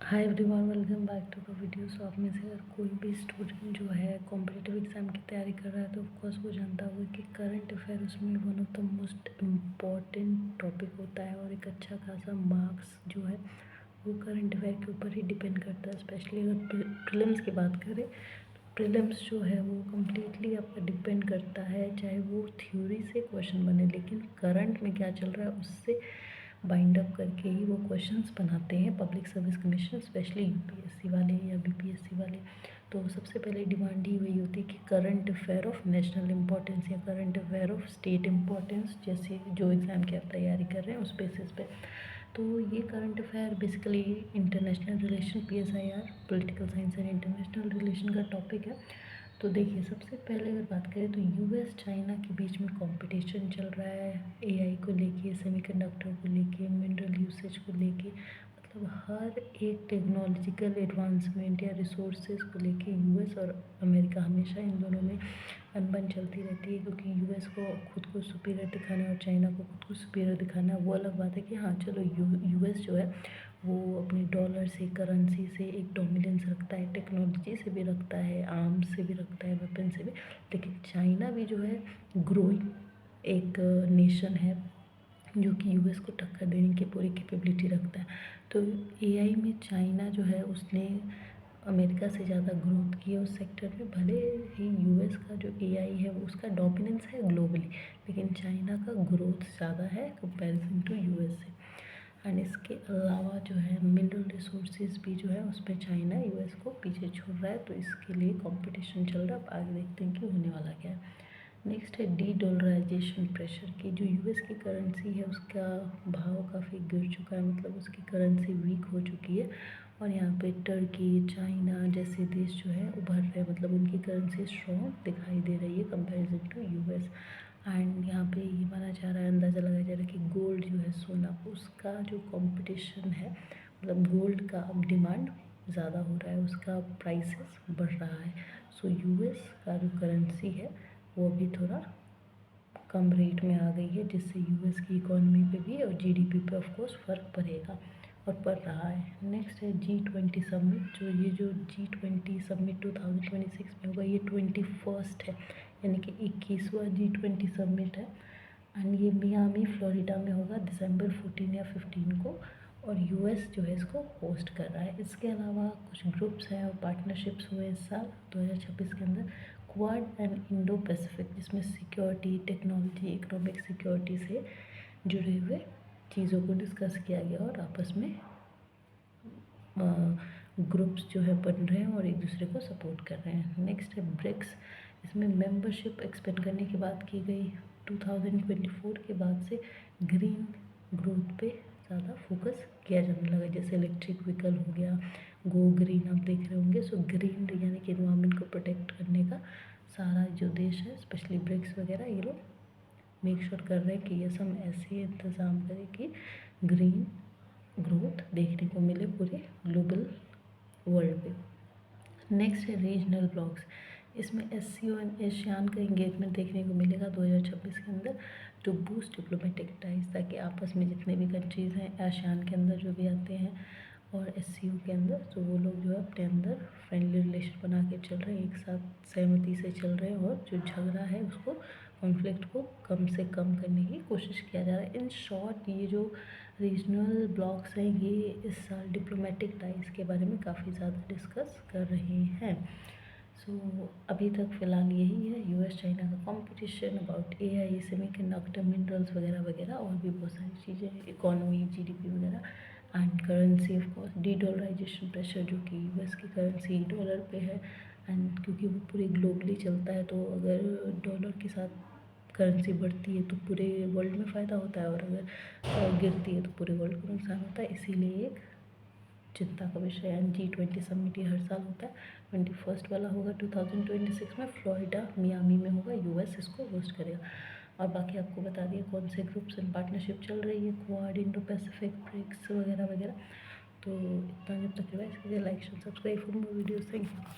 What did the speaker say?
Hi everyone, welcome back to the video. So आप में से अगर कोई भी स्टूडेंट जो है कॉम्पिटिटिव एग्ज़ाम की तैयारी कर रहा है तो ऑफकोर्स वो जानता होगा कि करंट अफेयर उसमें one of the most important topic होता है और एक अच्छा खासा मार्क्स जो है वो करंट अफेयर के ऊपर ही डिपेंड करता है। स्पेशली अगर प्रीलिम्स की बात करें तो प्रीलिम्स जो है वो कम्प्लीटली आपका डिपेंड करता है, चाहे वो थ्योरी से क्वेश्चन बने लेकिन करंट में क्या चल रहा है उससे बाइंड अप करके ही वो क्वेश्चंस बनाते हैं public service commission, specially UPSC वाले या बीपीएससी वाले। तो सबसे पहले डिमांड ही वही होती है कि current affair of national importance या current affair of state importance, जैसे जो एग्ज़ाम की आप तैयारी कर रहे हैं उस बेसिस पे। तो ये current affair basically international relation, PSIR, political science and international relation का टॉपिक है। तो देखिए, सबसे पहले अगर बात करें तो यूएस चाइना के बीच में कंपटीशन चल रहा है एआई को लेके, सेमीकंडक्टर को लेके, मिनरल यूसेज को लेके, मतलब हर एक टेक्नोलॉजिकल एडवांसमेंट या रिसोर्सेज को लेके यूएस और अमेरिका हमेशा इन दोनों में अनबन चलती रहती है, क्योंकि यूएस को खुद को सुपीरियर दिखाना और चाइना को खुद को सुपीरियर दिखाना। वो अलग बात है कि हाँ चलो यूएस जो है वो अपने डॉलर से, करेंसी से एक डोमिनेंस रखता है, टेक्नोलॉजी से भी रखता है, आर्म्स से भी रखता है, वेपन से भी। लेकिन चाइना भी जो है ग्रोइंग एक नेशन है जो कि यूएस को टक्कर देने की पूरी कैपेबिलिटी रखता है। तो एआई में चाइना जो है उसने अमेरिका से ज़्यादा ग्रोथ की है उस सेक्टर में। भले ही यूएस का जो एआई है वो उसका डोमिनेंस है ग्लोबली, लेकिन चाइना का ग्रोथ ज़्यादा है कंपैरिजन टू यूएस से। एंड इसके अलावा जो है मिनरल रिसोर्सेज भी जो है उस पर चाइना यूएस को पीछे छोड़ रहा है। तो इसके लिए कंपटीशन चल रहा है। अब आगे देखते हैं कि होने वाला क्या है। नेक्स्ट है डी डॉलराइजेशन प्रेशर की। जो यूएस की करेंसी है उसका भाव काफ़ी गिर चुका है, मतलब उसकी करेंसी वीक हो चुकी है। और यहाँ पे टर्की, चाइना जैसे देश जो है उभर रहे हैं, मतलब उनकी करेंसी स्ट्रॉन्ग दिखाई दे रही है कंपैरिजन टू यूएस। एंड यहाँ पे ये माना जा रहा है, अंदाज़ा लगाया जा रहा है कि गोल्ड जो है, सोना, उसका जो कंपटीशन है, मतलब गोल्ड का अब डिमांड ज़्यादा हो रहा है, उसका प्राइसेस बढ़ रहा है। सो यूएस का जो करेंसी है वो अभी थोड़ा कम रेट में आ गई है, जिससे यूएस की इकोनॉमी पे भी और जीडीपी पे ऑफकोर्स फ़र्क पड़ेगा और पड़ रहा है। नेक्स्ट है G20 समिट। जो G20 समिट 2026 में होगा, ये 21st है, यानी कि 21वां G20 समिट है। एंड ये मियामी फ्लोरिडा में होगा दिसंबर 14 या 15 को, और यूएस जो है इसको होस्ट कर रहा है। इसके अलावा कुछ ग्रुप्स हैं और पार्टनरशिप्स हुए इस साल 2026 के अंदर, क्वाड एंड इंडो पैसिफिक, जिसमें सिक्योरिटी, टेक्नोलॉजी, इकोनॉमिक सिक्योरिटी से जुड़े हुए चीज़ों को डिस्कस किया गया और आपस में ग्रुप्स जो है बन रहे हैं और एक दूसरे को सपोर्ट कर रहे हैं। नेक्स्ट है ब्रिक्स। इसमें मेंबरशिप एक्सपेंड करने की बात की गई। 2024 के बाद से ग्रीन ग्रोथ पे ज़्यादा फोकस किया जाने लगा, जैसे इलेक्ट्रिक व्हीकल हो गया, गो ग्रीन आप देख रहे होंगे। सो ग्रीन यानी कि एनवायरनमेंट को प्रोटेक्ट करने का सारा जो देश है, स्पेशली ब्रिक्स वगैरह, ये लोग मेक श्योर कर रहे हैं कि ये सब ऐसे इंतज़ाम करें कि ग्रीन ग्रोथ देखने को मिले पूरे ग्लोबल वर्ल्ड पे। नेक्स्ट है रीजनल ब्लॉक्स। इसमें एससीओ एंड एशियान का इंगेजमेंट देखने को मिलेगा 2026 के अंदर, टू बूस्ट डिप्लोमेटिक टाइज, ताकि आपस में जितने भी कंट्रीज़ हैं एशियान के अंदर जो भी आते हैं और एससीओ के अंदर, तो वो लोग जो है अपने अंदर फ्रेंडली रिलेशन बना के चल रहे हैं, एक साथ सहमति से चल रहे हैं, और जो झगड़ा है उसको, कॉन्फ्लिक्ट को कम से कम करने की कोशिश किया जा रहा है। इन शॉर्ट, ये जो रीजनल ब्लॉक्स हैं ये इस साल डिप्लोमेटिक टाइज के बारे में काफ़ी ज़्यादा डिस्कस कर रहे हैं। सो अभी तक फ़िलहाल यही है, यूएस चाइना का competition, about AI, semiconductor, minerals वगैरह वगैरह, और भी बहुत सारी चीज़ें, इकोनॉमी, जीडीपी वगैरह, and currency of course, de dollarization pressure, जो कि यूएस की करेंसी डॉलर पे है। एंड क्योंकि वो पूरे ग्लोबली चलता है, तो अगर डॉलर के साथ करेंसी बढ़ती है तो पूरे वर्ल्ड में फ़ायदा होता है, और अगर गिरती है तो पूरे वर्ल्ड को नुकसान होता है। इसीलिए एक चिंता का विषय है। G20 समिट ये हर साल होता है, 21st वाला होगा 2026 में, फ्लोरिडा मियामी में होगा, यूएस इसको होस्ट करेगा। और बाकी आपको बता दिए कौन से ग्रुप्स एंड पार्टनरशिप चल रही है, क्वाड, इंडो पैसिफिक, ब्रिक्स वगैरह वगैरह। तो इतना जब तक रिवाइज कीजिए, like, subscribe for more videos. Thank you.